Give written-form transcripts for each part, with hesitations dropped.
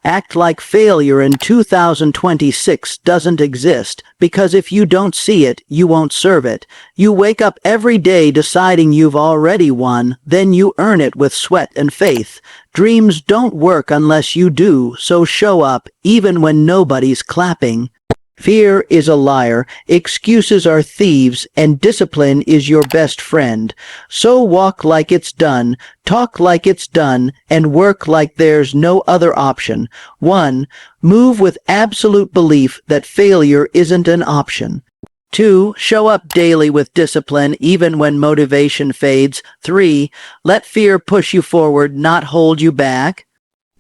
Act like failure in 2026 doesn't exist, because if you don't see it, you won't serve it. You wake up every day deciding you've already won, then you earn it with sweat and faith. Dreams don't work unless you do, so show up, even when nobody's clapping. Fear is a liar, excuses are thieves, and discipline is your best friend. So walk like it's done, talk like it's done, and work like there's no other option. 1. Move with absolute belief that failure isn't an option. 2. Show up daily with discipline even when motivation fades. 3. Let fear push you forward, not hold you back.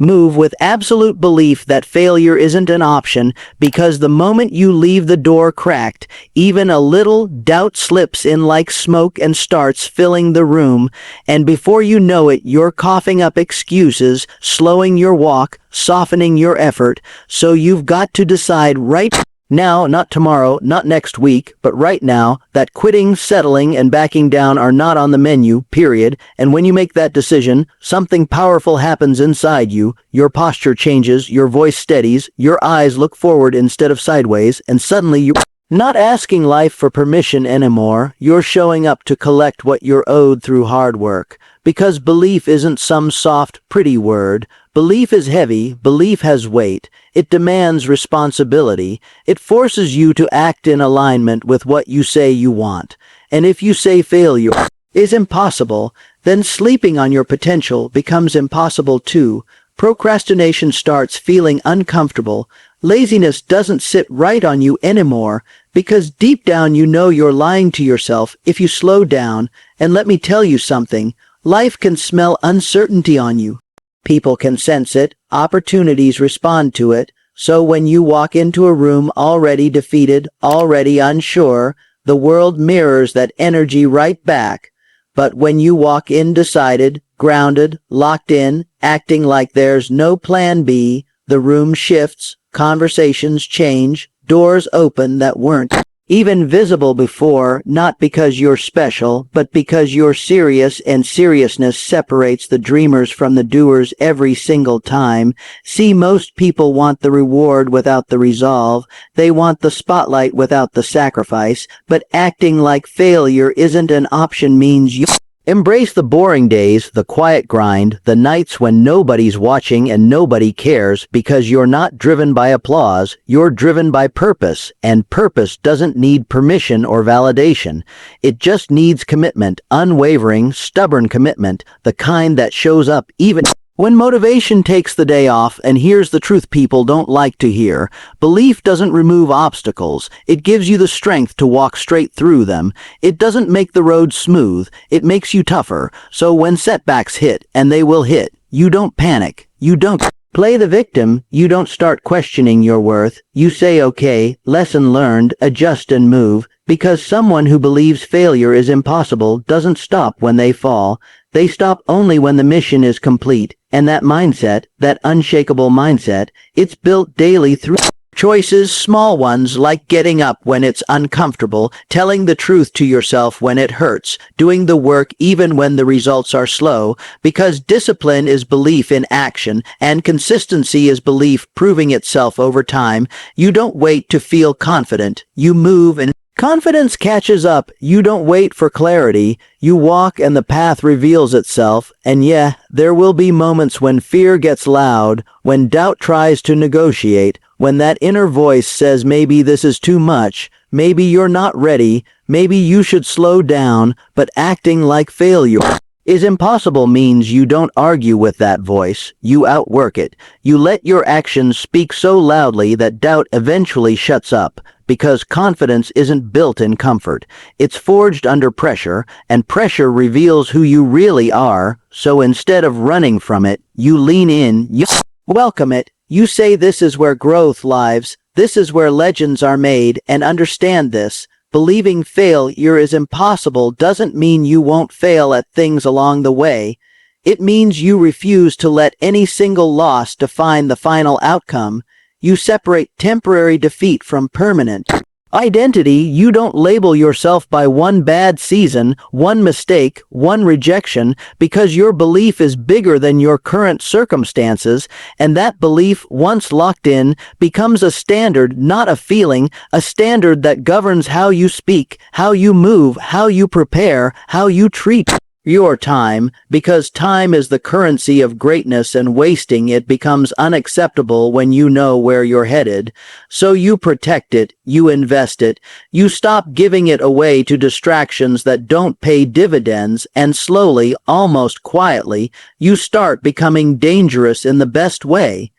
Move with absolute belief that failure isn't an option, because the moment you leave the door cracked, even a little doubt slips in like smoke and starts filling the room, and before you know it, you're coughing up excuses, slowing your walk, softening your effort. So you've got to decide right now, not tomorrow, not next week, but right now, that quitting, settling, and backing down are not on the menu, period. And when you make that decision, something powerful happens inside you. Your posture changes, your voice steadies, your eyes look forward instead of sideways, and suddenly you're not asking life for permission anymore. You're showing up to collect what you're owed through hard work. Because belief isn't some soft, pretty word. Belief is heavy, belief has weight. It demands responsibility. It forces you to act in alignment with what you say you want. And if you say failure is impossible, then sleeping on your potential becomes impossible too. Procrastination starts feeling uncomfortable. Laziness doesn't sit right on you anymore, because deep down you know you're lying to yourself if you slow down. And let me tell you something, life can smell uncertainty on you. People can sense it, opportunities respond to it, so when you walk into a room already defeated, already unsure, the world mirrors that energy right back. But when you walk in decided, grounded, locked in, acting like there's no plan B, the room shifts, conversations change, doors open that weren't even visible before, not because you're special, but because you're serious, and seriousness separates the dreamers from the doers every single time. See, most people want the reward without the resolve. They want the spotlight without the sacrifice, but acting like failure isn't an option means you embrace the boring days, the quiet grind, the nights when nobody's watching and nobody cares, because you're not driven by applause, you're driven by purpose, and purpose doesn't need permission or validation. It just needs commitment, unwavering, stubborn commitment, the kind that shows up even when motivation takes the day off. And here's the truth people don't like to hear. Belief doesn't remove obstacles. It gives you the strength to walk straight through them. It doesn't make the road smooth. It makes you tougher. So when setbacks hit, and they will hit, you don't panic. You don't play the victim. You don't start questioning your worth. You say, okay, lesson learned, adjust and move. Because someone who believes failure is impossible doesn't stop when they fall. They stop only when the mission is complete. And that mindset, that unshakable mindset, it's built daily through choices, small ones like getting up when it's uncomfortable, telling the truth to yourself when it hurts, doing the work even when the results are slow, because discipline is belief in action, and consistency is belief proving itself over time. You don't wait to feel confident. You move, and confidence catches up. You don't wait for clarity. You walk and the path reveals itself. And yeah, there will be moments when fear gets loud, when doubt tries to negotiate, when that inner voice says maybe this is too much, maybe you're not ready, maybe you should slow down. But acting like failure is impossible means you don't argue with that voice. You outwork it. You let your actions speak so loudly that doubt eventually shuts up. Because confidence isn't built in comfort. It's forged under pressure, and pressure reveals who you really are. So instead of running from it, you lean in, you welcome it. You say this is where growth lives, this is where legends are made, and understand this. Believing failure is impossible doesn't mean you won't fail at things along the way. It means you refuse to let any single loss define the final outcome. You separate temporary defeat from permanent Identity, you don't label yourself by one bad season, one mistake, one rejection, because your belief is bigger than your current circumstances, and that belief, once locked in, becomes a standard, not a feeling, a standard that governs how you speak, how you move, how you prepare, how you treat your time, because time is the currency of greatness, and wasting it becomes unacceptable when you know where you're headed. So you protect it, you invest it, you stop giving it away to distractions that don't pay dividends, and slowly, almost quietly, you start becoming dangerous in the best way.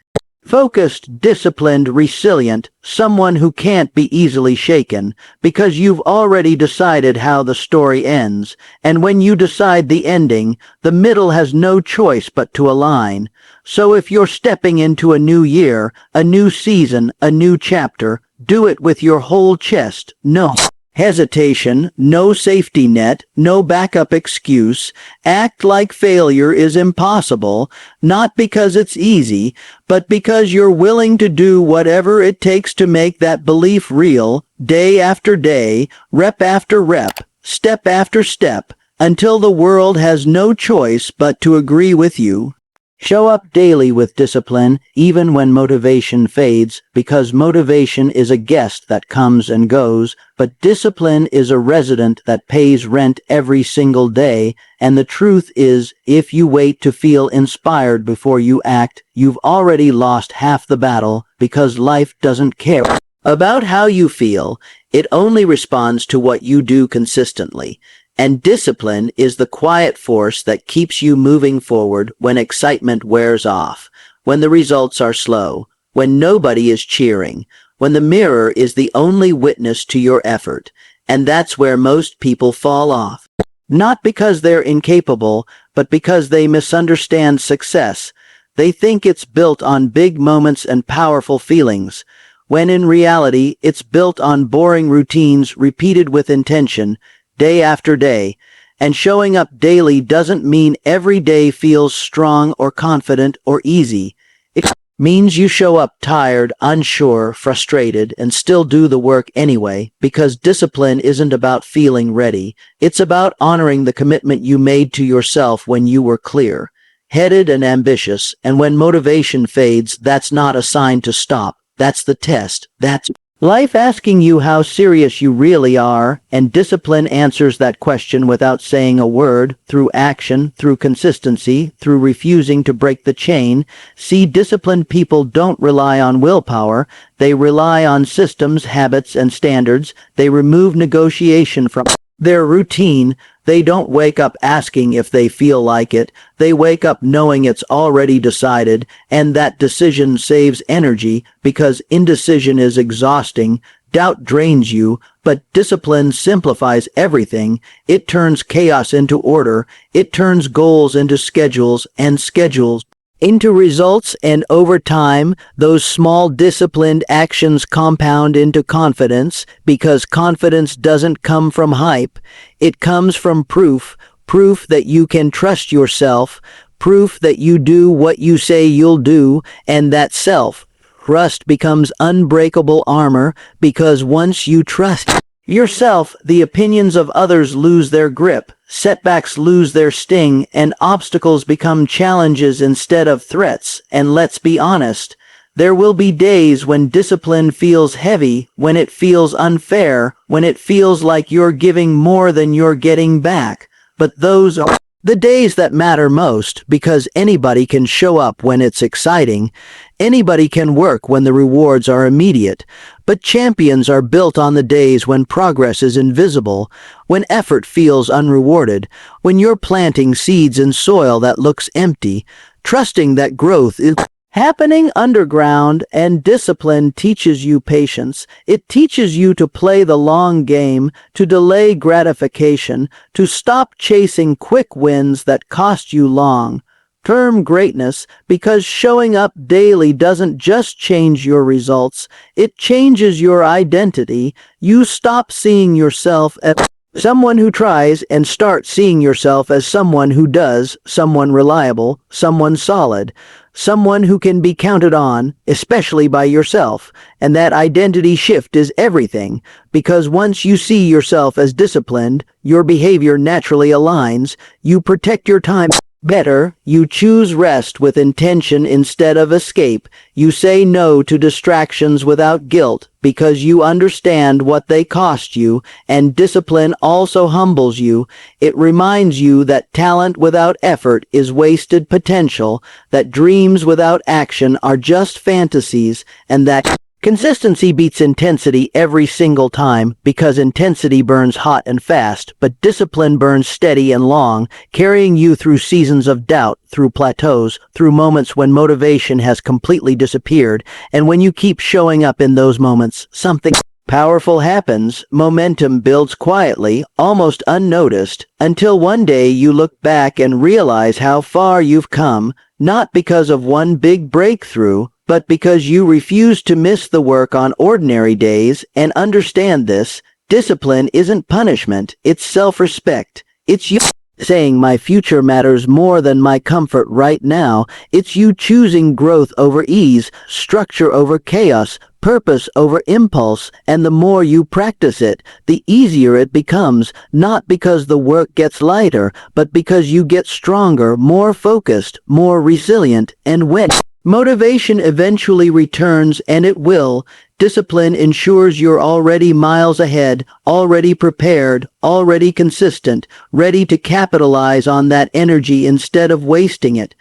Focused, disciplined, resilient, someone who can't be easily shaken, because you've already decided how the story ends, and when you decide the ending, the middle has no choice but to align. So if you're stepping into a new year, a new season, a new chapter, do it with your whole chest. No hesitation, no safety net, no backup excuse. Act like failure is impossible, not because it's easy, but because you're willing to do whatever it takes to make that belief real, day after day, rep after rep, step after step, until the world has no choice but to agree with you. Show up daily with discipline, even when motivation fades, because motivation is a guest that comes and goes, but discipline is a resident that pays rent every single day, and the truth is, if you wait to feel inspired before you act, you've already lost half the battle, because life doesn't care about how you feel. It only responds to what you do consistently. And discipline is the quiet force that keeps you moving forward when excitement wears off, when the results are slow, when nobody is cheering, when the mirror is the only witness to your effort. And that's where most people fall off. Not because they're incapable, but because they misunderstand success. They think it's built on big moments and powerful feelings, when in reality it's built on boring routines repeated with intention, day after day. And showing up daily doesn't mean every day feels strong or confident or easy. It means you show up tired, unsure, frustrated, and still do the work anyway, because discipline isn't about feeling ready. It's about honoring the commitment you made to yourself when you were clear, headed, and ambitious. And when motivation fades, that's not a sign to stop. That's the test. That's life asking you how serious you really are, and discipline answers that question without saying a word, through action, through consistency, through refusing to break the chain. See, disciplined people don't rely on willpower. They rely on systems, habits, and standards. They remove negotiation from their routine. They don't wake up asking if they feel like it. They wake up knowing it's already decided, and that decision saves energy, because indecision is exhausting. Doubt drains you, but discipline simplifies everything. It turns chaos into order. It turns goals into schedules, and schedules into results, and over time, those small disciplined actions compound into confidence, because confidence doesn't come from hype. It comes from proof that you can trust yourself, proof that you do what you say you'll do, and that self-trust becomes unbreakable armor, because once you trust yourself, the opinions of others lose their grip, setbacks lose their sting, and obstacles become challenges instead of threats. And let's be honest, there will be days when discipline feels heavy, when it feels unfair, when it feels like you're giving more than you're getting back. But those are the days that matter most, because anybody can show up when it's exciting. Anybody can work when the rewards are immediate. But champions are built on the days when progress is invisible, when effort feels unrewarded, when you're planting seeds in soil that looks empty, trusting that growth is happening underground. And discipline teaches you patience. It teaches you to play the long game, to delay gratification, to stop chasing quick wins that cost you long-term greatness, because showing up daily doesn't just change your results, it changes your identity. You stop seeing yourself as Someone who tries, and start seeing yourself as someone who does, someone reliable, someone solid, someone who can be counted on, especially by yourself. And that identity shift is everything, because once you see yourself as disciplined, your behavior naturally aligns, you protect your time better, you choose rest with intention instead of escape, you say no to distractions without guilt because you understand what they cost you, and discipline also humbles you. It reminds you that talent without effort is wasted potential, that dreams without action are just fantasies, and that consistency beats intensity every single time, because intensity burns hot and fast, but discipline burns steady and long, carrying you through seasons of doubt, through plateaus, through moments when motivation has completely disappeared, and when you keep showing up in those moments, something powerful happens. Momentum builds quietly, almost unnoticed, until one day you look back and realize how far you've come, not because of one big breakthrough, but because you refuse to miss the work on ordinary days. And understand this, discipline isn't punishment, it's self-respect. It's you saying my future matters more than my comfort right now. It's you choosing growth over ease, structure over chaos, purpose over impulse, and the more you practice it, the easier it becomes, not because the work gets lighter, but because you get stronger, more focused, more resilient, and when motivation eventually returns, and it will, discipline ensures you're already miles ahead, already prepared, already consistent, ready to capitalize on that energy instead of wasting it.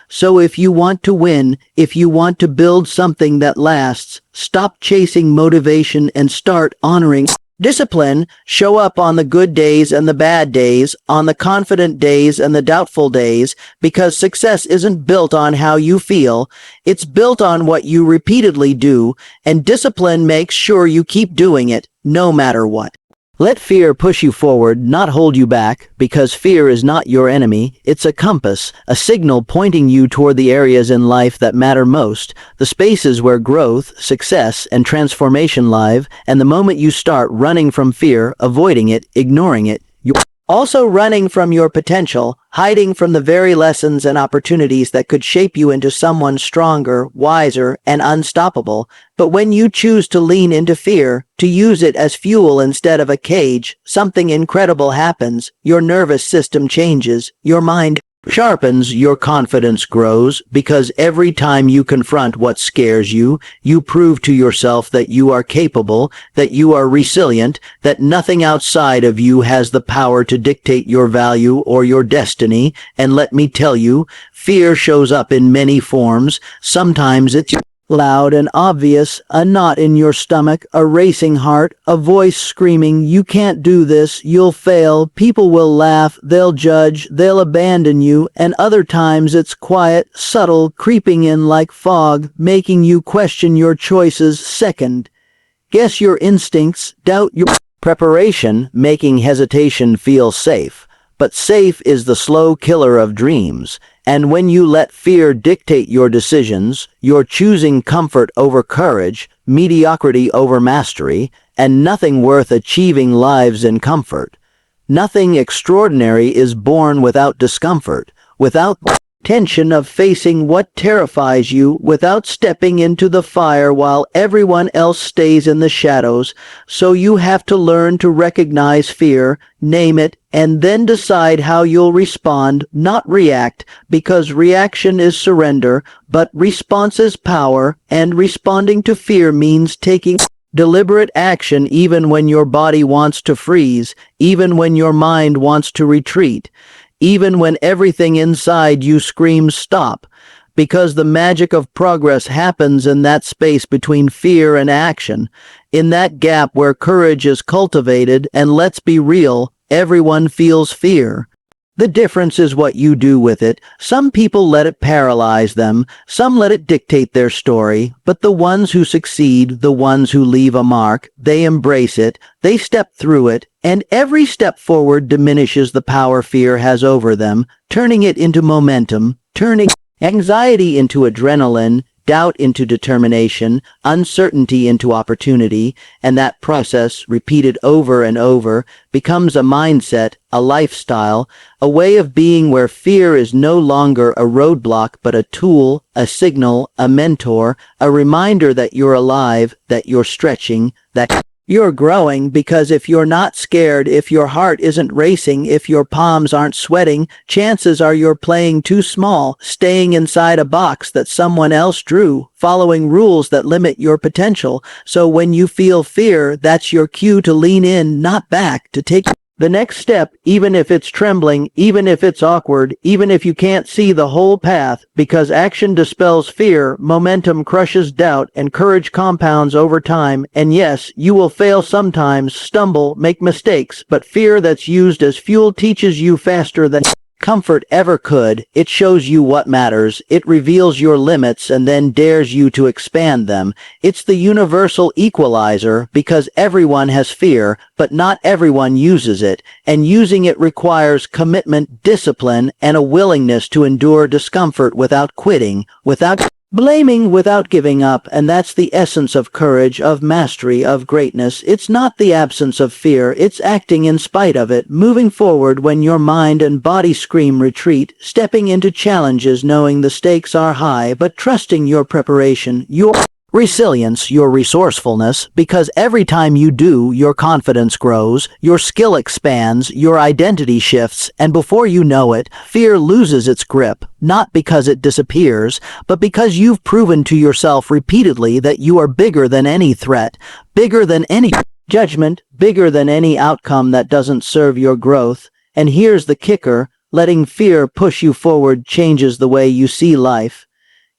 So if you want to win, if you want to build something that lasts, stop chasing motivation and start honoring discipline. Show up on the good days and the bad days, on the confident days and the doubtful days, because success isn't built on how you feel, it's built on what you repeatedly do, and discipline makes sure you keep doing it, no matter what. Let fear push you forward, not hold you back, because fear is not your enemy. It's a compass, a signal pointing you toward the areas in life that matter most, the spaces where growth, success, and transformation live, and the moment you start running from fear, avoiding it, ignoring it, you're also running from your potential, hiding from the very lessons and opportunities that could shape you into someone stronger, wiser, and unstoppable. But when you choose to lean into fear, to use it as fuel instead of a cage, something incredible happens. Your nervous system changes, your mind sharpens, your confidence grows, because every time you confront what scares you, you prove to yourself that you are capable, that you are resilient, that nothing outside of you has the power to dictate your value or your destiny. And let me tell you, fear shows up in many forms. Sometimes it's loud and obvious, a knot in your stomach, a racing heart, a voice screaming, you can't do this, you'll fail, people will laugh, they'll judge, they'll abandon you. And other times it's quiet, subtle, creeping in like fog, making you question your choices. Second, guess your instincts, doubt your preparation, making hesitation feel safe. But safe is the slow killer of dreams. And when you let fear dictate your decisions, you're choosing comfort over courage, mediocrity over mastery, and nothing worth achieving lives in comfort. Nothing extraordinary is born without discomfort, without tension of facing what terrifies you, without stepping into the fire while everyone else stays in the shadows. So you have to learn to recognize fear, name it, and then decide how you'll respond, not react, because reaction is surrender, but response is power, and responding to fear means taking deliberate action even when your body wants to freeze, even when your mind wants to retreat, even when everything inside you screams stop, because the magic of progress happens in that space between fear and action, in that gap where courage is cultivated. And let's be real, everyone feels fear. The difference is what you do with it. Some people let it paralyze them, some let it dictate their story, but the ones who succeed, the ones who leave a mark, they embrace it, they step through it, and every step forward diminishes the power fear has over them, turning it into momentum, turning anxiety into adrenaline, doubt into determination, uncertainty into opportunity, and that process, repeated over and over, becomes a mindset, a lifestyle, a way of being where fear is no longer a roadblock but a tool, a signal, a mentor, a reminder that you're alive, that you're stretching, that you're growing. Because if you're not scared, if your heart isn't racing, if your palms aren't sweating, chances are you're playing too small, staying inside a box that someone else drew, following rules that limit your potential. So when you feel fear, that's your cue to lean in, not back, to take the next step, even if it's trembling, even if it's awkward, even if you can't see the whole path, because action dispels fear, momentum crushes doubt, and courage compounds over time. And yes, you will fail sometimes, stumble, make mistakes, but fear that's used as fuel teaches you faster than comfort ever could. It shows you what matters. It reveals your limits and then dares you to expand them. It's the universal equalizer, because everyone has fear, but not everyone uses it. And using it requires commitment, discipline, and a willingness to endure discomfort without quitting, without blaming, without giving up. And that's the essence of courage, of mastery, of greatness. It's not the absence of fear, it's acting in spite of it, moving forward when your mind and body scream retreat, stepping into challenges knowing the stakes are high, but trusting your preparation, your resilience, your resourcefulness, because every time you do, your confidence grows, your skill expands, your identity shifts, and before you know it, fear loses its grip, not because it disappears, but because you've proven to yourself repeatedly that you are bigger than any threat, bigger than any judgment, bigger than any outcome that doesn't serve your growth. And here's the kicker: letting fear push you forward changes the way you see life.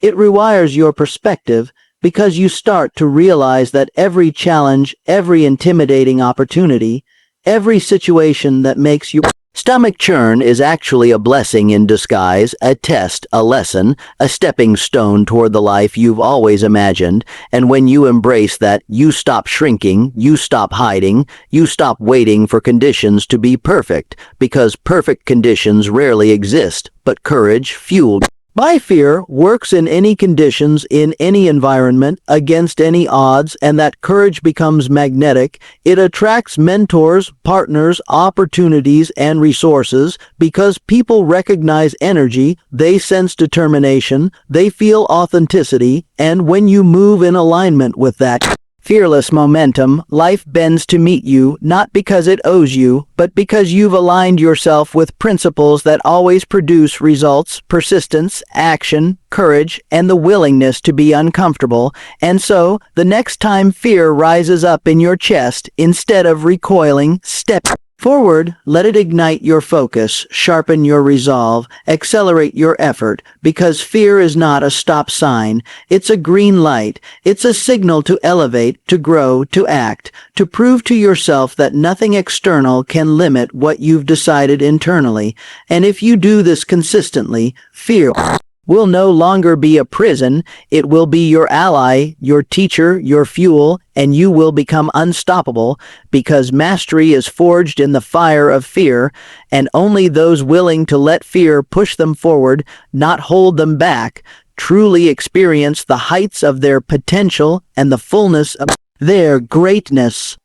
It rewires your perspective, because you start to realize that every challenge, every intimidating opportunity, every situation that makes your stomach churn is actually a blessing in disguise, a test, a lesson, a stepping stone toward the life you've always imagined. And when you embrace that, you stop shrinking, you stop hiding, you stop waiting for conditions to be perfect, because perfect conditions rarely exist, but courage, fueled by fear, works in any conditions, in any environment, against any odds, and that courage becomes magnetic. It attracts mentors, partners, opportunities, and resources, because people recognize energy, they sense determination, they feel authenticity, and when you move in alignment with that fearless momentum, life bends to meet you, not because it owes you, but because you've aligned yourself with principles that always produce results: persistence, action, courage, and the willingness to be uncomfortable. And so, the next time fear rises up in your chest, instead of recoiling, step forward, let it ignite your focus, sharpen your resolve, accelerate your effort, because fear is not a stop sign, it's a green light. It's a signal to elevate, to grow, to act, to prove to yourself that nothing external can limit what you've decided internally. And if you do this consistently, fear will no longer be a prison. It will be your ally, your teacher, your fuel, and you will become unstoppable, because mastery is forged in the fire of fear, and only those willing to let fear push them forward, not hold them back, truly experience the heights of their potential and the fullness of their greatness.